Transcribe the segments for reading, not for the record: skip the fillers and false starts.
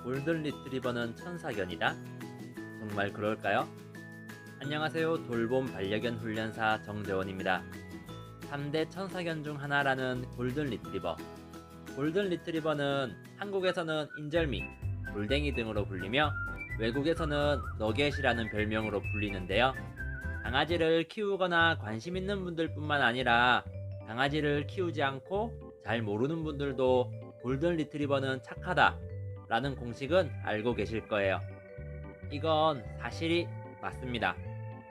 골든 리트리버는 천사견이다? 정말 그럴까요? 안녕하세요. 돌봄 반려견 훈련사 정재원입니다. 3대 천사견 중 하나라는 골든 리트리버. 골든 리트리버는 한국에서는 인절미, 골댕이 등으로 불리며 외국에서는 너겟이라는 별명으로 불리는데요. 강아지를 키우거나 관심 있는 분들 뿐만 아니라 강아지를 키우지 않고 잘 모르는 분들도 골든 리트리버는 착하다 라는 공식은 알고 계실 거예요. 이건 사실이 맞습니다.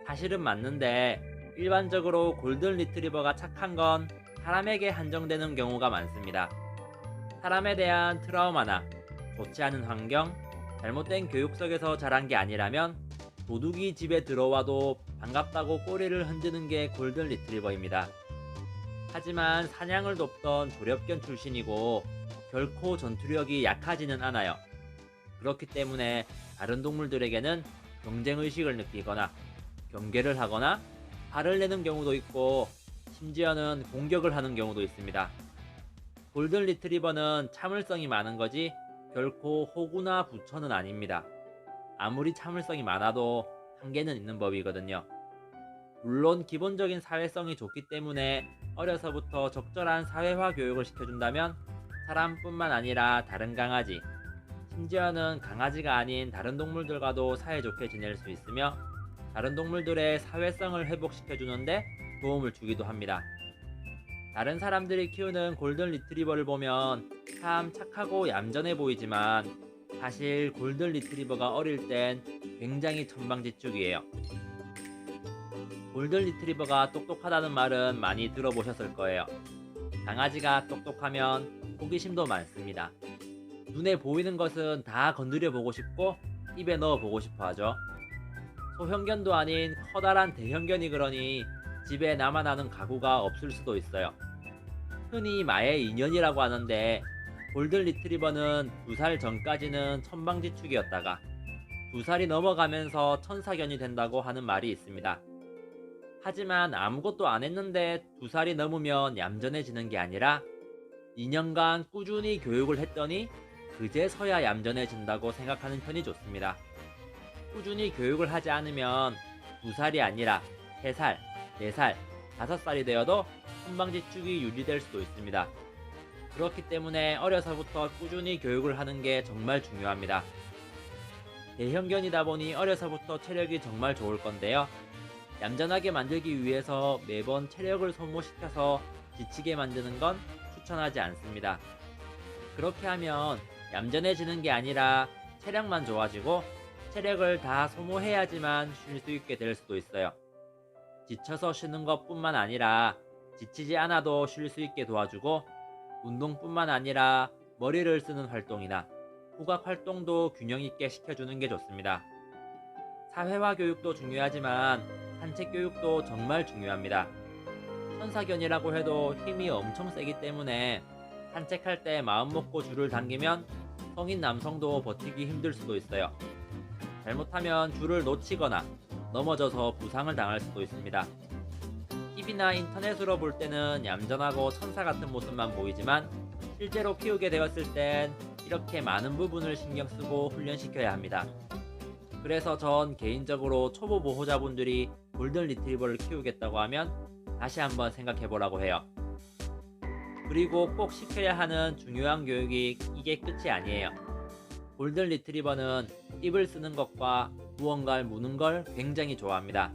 사실은 맞는데 일반적으로 골든 리트리버가 착한 건 사람에게 한정되는 경우가 많습니다. 사람에 대한 트라우마나 좋지 않은 환경, 잘못된 교육 속에서 자란 게 아니라면 도둑이 집에 들어와도 반갑다고 꼬리를 흔드는 게 골든 리트리버입니다. 하지만 사냥을 돕던 조렵견 출신이고 결코 전투력이 약하지는 않아요. 그렇기 때문에 다른 동물들에게는 경쟁의식을 느끼거나 경계를 하거나 화를 내는 경우도 있고 심지어는 공격을 하는 경우도 있습니다. 골든 리트리버는 참을성이 많은 거지 결코 호구나 부처는 아닙니다. 아무리 참을성이 많아도 한계는 있는 법이거든요. 물론 기본적인 사회성이 좋기 때문에 어려서부터 적절한 사회화 교육을 시켜준다면 사람뿐만 아니라 다른 강아지, 심지어는 강아지가 아닌 다른 동물들과도 사이좋게 지낼 수 있으며 다른 동물들의 사회성을 회복시켜주는데 도움을 주기도 합니다. 다른 사람들이 키우는 골든 리트리버를 보면 참 착하고 얌전해 보이지만 사실 골든 리트리버가 어릴 땐 굉장히 천방지축이에요. 골든 리트리버가 똑똑하다는 말은 많이 들어보셨을 거예요. 강아지가 똑똑하면 호기심도 많습니다. 눈에 보이는 것은 다 건드려 보고 싶고 입에 넣어 보고 싶어 하죠. 소형견도 아닌 커다란 대형견이 그러니 집에 나만 아는 가구가 없을 수도 있어요. 흔히 마의 인연이라고 하는데 골든 리트리버는 2살 전까지는 천방지축이었다가 2살이 넘어가면서 천사견이 된다고 하는 말이 있습니다. 하지만 아무것도 안 했는데 2살이 넘으면 얌전해지는 게 아니라 2년간 꾸준히 교육을 했더니 그제서야 얌전해진다고 생각하는 편이 좋습니다. 꾸준히 교육을 하지 않으면 2살이 아니라 3살, 4살, 5살이 되어도 천방지축이 유지될 수도 있습니다. 그렇기 때문에 어려서부터 꾸준히 교육을 하는 게 정말 중요합니다. 대형견이다 보니 어려서부터 체력이 정말 좋을 건데요. 얌전하게 만들기 위해서 매번 체력을 소모시켜서 지치게 만드는 건 추천하지 않습니다. 그렇게 하면 얌전해지는 게 아니라 체력만 좋아지고 체력을 다 소모해야지만 쉴 수 있게 될 수도 있어요. 지쳐서 쉬는 것뿐만 아니라 지치지 않아도 쉴 수 있게 도와주고 운동뿐만 아니라 머리를 쓰는 활동이나 후각 활동도 균형 있게 시켜주는 게 좋습니다. 사회화 교육도 중요하지만 산책 교육도 정말 중요합니다. 천사견이라고 해도 힘이 엄청 세기 때문에 산책할 때 마음 먹고 줄을 당기면 성인 남성도 버티기 힘들 수도 있어요. 잘못하면 줄을 놓치거나 넘어져서 부상을 당할 수도 있습니다. TV나 인터넷으로 볼 때는 얌전하고 천사 같은 모습만 보이지만 실제로 키우게 되었을 땐 이렇게 많은 부분을 신경 쓰고 훈련시켜야 합니다. 그래서 전 개인적으로 초보 보호자분들이 골든 리트리버를 키우겠다고 하면 다시 한번 생각해 보라고 해요. 그리고 꼭 시켜야 하는 중요한 교육이 이게 끝이 아니에요. 골든 리트리버는 입을 쓰는 것과 무언가를 무는 걸 굉장히 좋아합니다.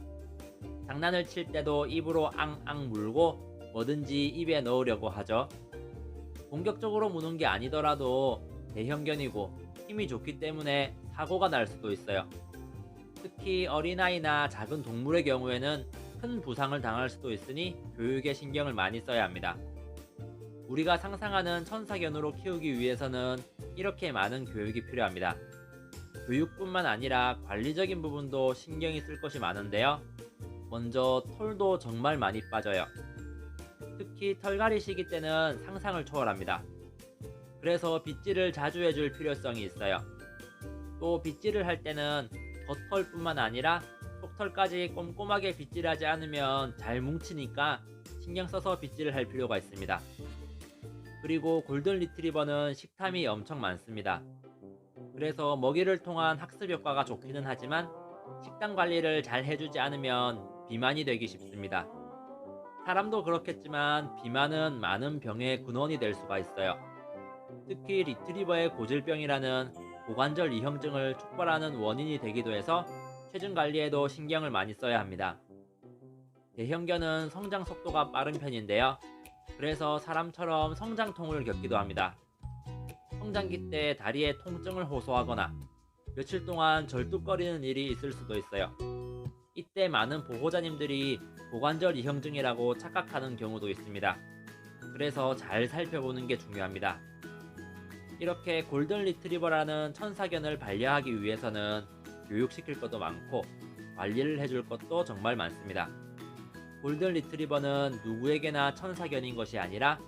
장난을 칠 때도 입으로 앙앙 물고 뭐든지 입에 넣으려고 하죠. 공격적으로 무는 게 아니더라도 대형견이고 힘이 좋기 때문에 사고가 날 수도 있어요. 특히 어린아이나 작은 동물의 경우에는 큰 부상을 당할 수도 있으니 교육에 신경을 많이 써야 합니다. 우리가 상상하는 천사견으로 키우기 위해서는 이렇게 많은 교육이 필요합니다. 교육뿐만 아니라 관리적인 부분도 신경이 쓸 것이 많은데요. 먼저 털도 정말 많이 빠져요. 특히 털갈이 시기 때는 상상을 초월합니다. 그래서 빗질을 자주 해줄 필요성이 있어요. 또 빗질을 할 때는 겉털뿐만 아니라 속털까지 꼼꼼하게 빗질하지 않으면 잘 뭉치니까 신경 써서 빗질을 할 필요가 있습니다. 그리고 골든 리트리버는 식탐이 엄청 많습니다. 그래서 먹이를 통한 학습 효과가 좋기는 하지만 식단 관리를 잘 해주지 않으면 비만이 되기 쉽습니다. 사람도 그렇겠지만 비만은 많은 병의 근원이 될 수가 있어요. 특히 리트리버의 고질병이라는 고관절 이형증을 촉발하는 원인이 되기도 해서 체중 관리에도 신경을 많이 써야 합니다. 대형견은 성장 속도가 빠른 편인데요. 그래서 사람처럼 성장통을 겪기도 합니다. 성장기 때 다리에 통증을 호소하거나 며칠 동안 절뚝거리는 일이 있을 수도 있어요. 이때 많은 보호자님들이 고관절 이형증이라고 착각하는 경우도 있습니다. 그래서 잘 살펴보는 게 중요합니다. 이렇게 골든 리트리버라는 천사견을 반려하기 위해서는 교육시킬 것도 많고 관리를 해줄 것도 정말 많습니다. 골든 리트리버는 누구에게나 천사견인 것이 아니라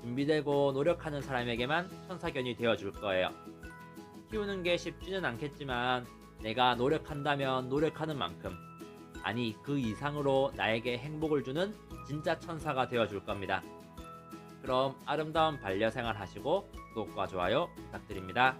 준비되고 노력하는 사람에게만 천사견이 되어줄 거예요. 키우는 게 쉽지는 않겠지만 내가 노력한다면 노력하는 만큼, 아니 그 이상으로 나에게 행복을 주는 진짜 천사가 되어줄 겁니다. 그럼 아름다운 반려생활 하시고 구독과 좋아요 부탁드립니다.